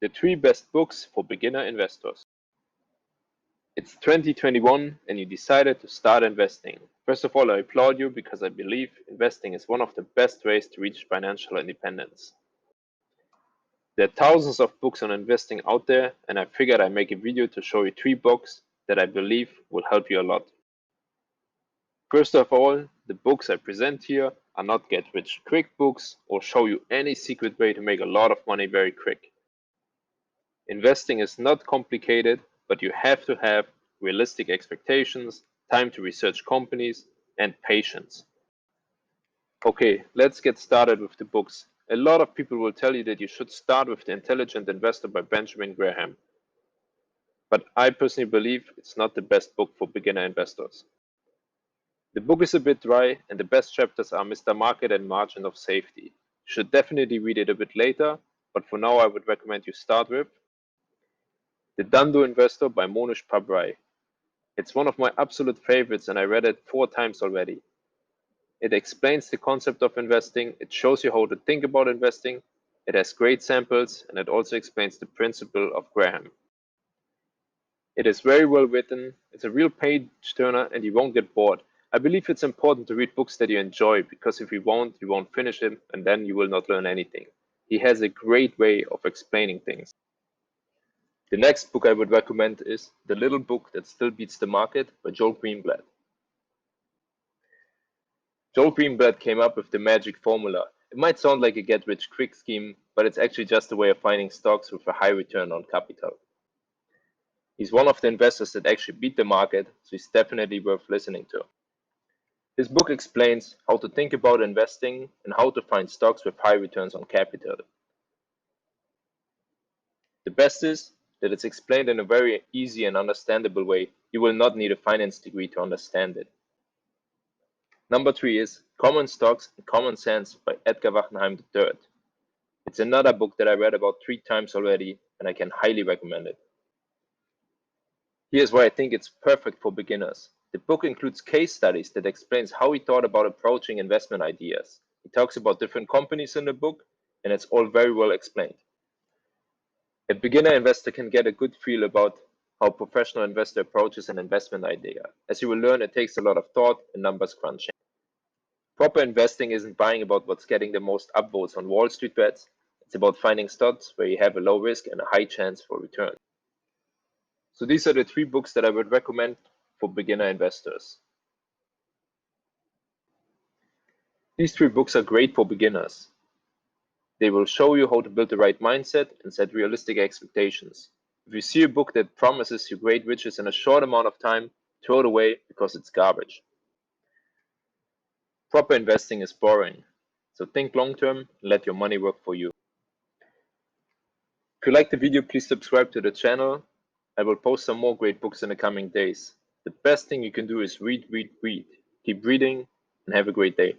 The 3 best books for beginner investors. It's 2021 and you decided to start investing. First of all, I applaud you because I believe investing is one of the best ways to reach financial independence. There are thousands of books on investing out there, and I figured I'd make a video to show you 3 books that I believe will help you a lot. First of all, the books I present here are not get rich quick books or show you any secret way to make a lot of money very quick. Investing is not complicated, but you have to have realistic expectations, time to research companies, and patience. Okay, let's get started with the books. A lot of people will tell you that you should start with The Intelligent Investor by Benjamin Graham. But I personally believe it's not the best book for beginner investors. The book is a bit dry, and the best chapters are Mr. Market and Margin of Safety. You should definitely read it a bit later, but for now I would recommend you start with The Dando Investor by Monish Pabrai. It's one of my absolute favorites and I read it 4 times already. It explains the concept of investing, it shows you how to think about investing, it has great samples, and it also explains the principle of Graham. It is very well written, it's a real page turner and you won't get bored. I believe it's important to read books that you enjoy because if you won't finish them and then you will not learn anything. He has a great way of explaining things. The next book I would recommend is The Little Book That Still Beats the Market by Joel Greenblatt. Joel Greenblatt came up with the magic formula. It might sound like a get-rich-quick scheme, but it's actually just a way of finding stocks with a high return on capital. He's one of the investors that actually beat the market, so he's definitely worth listening to. This book explains how to think about investing and how to find stocks with high returns on capital. The best is that it's explained in a very easy and understandable way. You will not need a finance degree to understand it. Number 3 is Common Stocks and Common Sense by Edgar Wachenheim III. It's another book that I read about 3 times already and I can highly recommend it. Here's why I think it's perfect for beginners. The book includes case studies that explains how he thought about approaching investment ideas. He talks about different companies in the book and it's all very well explained. A beginner investor can get a good feel about how a professional investor approaches an investment idea. As you will learn, it takes a lot of thought and numbers crunching. Proper investing isn't buying about what's getting the most upvotes on Wall Street bets. It's about finding stocks where you have a low risk and a high chance for return. So these are the 3 books that I would recommend for beginner investors. These 3 books are great for beginners. They will show you how to build the right mindset and set realistic expectations. If you see a book that promises you great riches in a short amount of time, throw it away because it's garbage. Proper investing is boring, so think long term and let your money work for you. If you liked the video, please subscribe to the channel. I will post some more great books in the coming days. The best thing you can do is read. Keep reading and have a great day.